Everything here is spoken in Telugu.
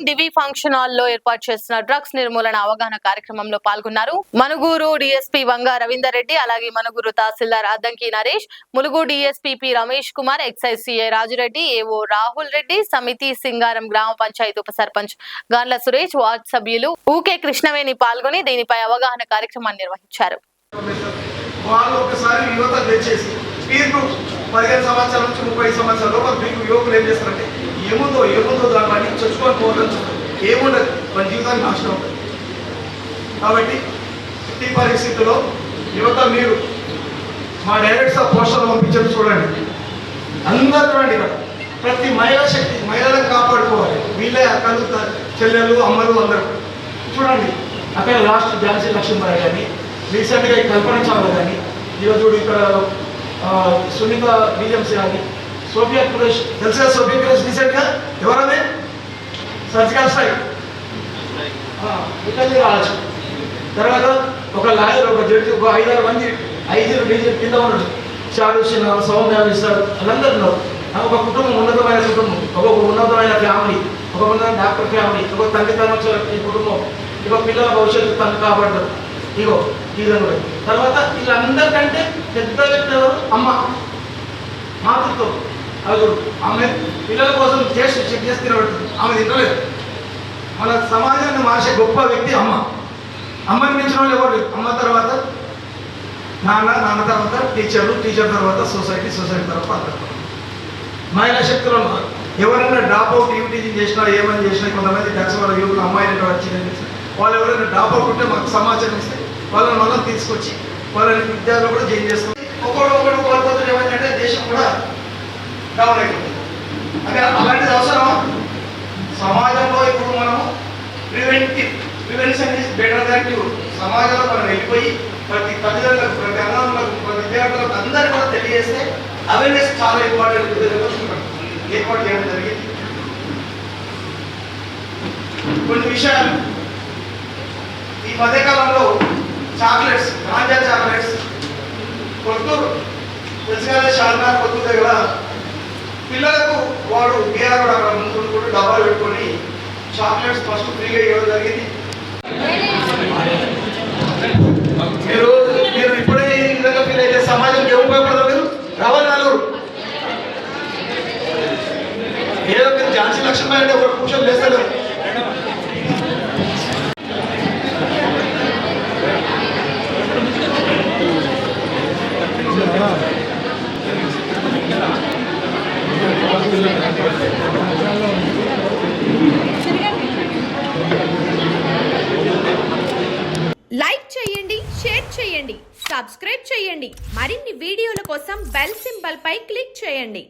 నగరం డివి ఫంక్షన్ హాల్ లో ఏర్పాటు చేసిన డ్రగ్స్ నిర్మూలన అవగాహన కార్యక్రమంలో పాల్గొన్నారు. మనుగూరు డీఎస్పీ వంగ రవీందర్ రెడ్డి, అలాగే మనుగూరు తహసీల్దార్ Addanki Naresh, Mulugu DSP P Ramesh Kumar, excise CI Rajureddy, AO Rahul Reddy, సమితి సింగారం గ్రామ పంచాయతీ ఉప సర్పంచ్ గాండ్ల సురేష్, వార్డు సభ్యులు ఊకే కృష్ణవేణి పాల్గొని దీనిపై అవగాహన కార్యక్రమాన్ని నిర్వహించారు. 15 సంవత్సరాల నుంచి 30 సంవత్సరాల లోపల మీకు యువకులు ఏం చేస్తారంటే ఏముందో దాంట్లో అన్ని చచ్చుకొని పోవడం ఏముండదు, మన జీవితాన్ని నాశనం అవుతుంది. కాబట్టి ప్రతి పరిస్థితుల్లో యువత మీరు మా డైరెక్ట్స్ పోస్టర్లు పంపించడం చూడండి, అందరూ చూడండి. ఇక్కడ ప్రతి మహిళా శక్తి, మహిళలను కాపాడుకోవాలి. వీళ్ళే అక్కలు, చెల్లెలు, అమ్మలు అందరూ చూడండి. అక్కడ లాస్ట్ ఝాన్సీ లక్ష్మీబాయి కానీ, రీసెంట్గా కల్పన చావ్లా కానీ, ఈరోజు ఇక్కడ సునీత విలియమ్స్ కానీ, సోఫియా కురేష్ తెలుసా? సోఫియా కురేష్ రీసెంట్గా ఎవరనే సర్జికల్ స్ట్రైక్ ఇటలీ రావచ్చు. తర్వాత ఒక లాయర్, ఒక జడ్జి, ఒక 5-6 మంది 5 డీజీ కింద ఉన్నాడు. చారుషిన సౌమ్య ఇస్తారు, వాళ్ళందరూ ఉన్నారు. ఒక కుటుంబం, ఉన్నతమైన కుటుంబం, ఒక ఉన్నతమైన ఫ్యామిలీ, ఒక ఉన్నతమైన డాక్టర్ ఫ్యామిలీ, ఒక తల్లిదండ్రులు వచ్చారు ఈ కుటుంబం, ఇక పిల్లల భవిష్యత్తు తను కాపాడతారు. ఇగో ఇదని కూడా. తర్వాత వీళ్ళందరికంటే పెద్ద వ్యక్తి ఎవరు? అమ్మ, మాతృత్వం. అది ఆమె పిల్లల కోసం చెక్ చేసి తినబడుతుంది, ఆమె తినలేదు. మన సమాజాన్ని మార్చే గొప్ప వ్యక్తి అమ్మ. అమ్మని మించిన వాళ్ళు ఎవరు? అమ్మ తర్వాత నాన్న తర్వాత టీచర్ తర్వాత సొసైటీ తర్వాత అందరూ. మహిళా శక్తులను ఎవరైనా డ్రాప్ అవుట్ టీచింగ్ చేసినా, ఏమని చేసినా, కొంతమంది డ్రగ్స్ వాళ్ళ యువకులు అమ్మాయిలు వచ్చిందని వాళ్ళు ఎవరైనా డ్రాప్ అవుట్ ఉంటే మాకు సమాచారం ఇస్తే వాళ్ళని తీసుకొచ్చి వాళ్ళని విద్యార్థులు కూడా జాయిన్ చేస్తాం. ఒకడు కోల్పోతే ఏమైందంటే దేశం కూడా డౌన్ అయిపోతుంది. అంటే అలాంటిది అవసరమా? సమాజంలో ఇప్పుడు మనము prevention is better than cure. సమాజంలో మనం వెళ్ళిపోయి ప్రతి తల్లిదండ్రులకు, ప్రతి అన్నలకు, ప్రతి విద్యార్థులకు అందరికీ కూడా తెలియజేస్తే అవేర్నెస్ చాలా ఇంపార్టెంట్ ఏర్పాటు చేయడం జరిగింది. కొన్ని విషయాలు ఈ మధ్యకాలంలో చాక్లెట్స్, గాంజా చాక్లెట్స్, కొత్తూరు తెలుసు కదా, షార్నార్ కొత్తూరు దగ్గర పిల్లలకు వాడు బీఆర్ అక్కడ ముందు డబ్బాలు పెట్టుకొని చాక్లెట్స్ ఫస్ట్ ఫ్రీగా ఇవ్వడం జరిగింది. మీరు ఇప్పుడే ఈ విధంగా ఫీల్ అయితే సమాజంకి ఏం ఉపయోగపడతారు? మీరు రావాలి నలుగురు. ఏదో మీరు ఝాన్సీ లక్ష్మీబాయి అంటే ఒక కూర్చొని లేస్తారు. లైక్ చేయండి, షేర్ చేయండి, సబ్స్క్రైబ్ చేయండి. మరిన్ని వీడియోల కోసం బెల్ సింబల్ పై క్లిక్ చేయండి.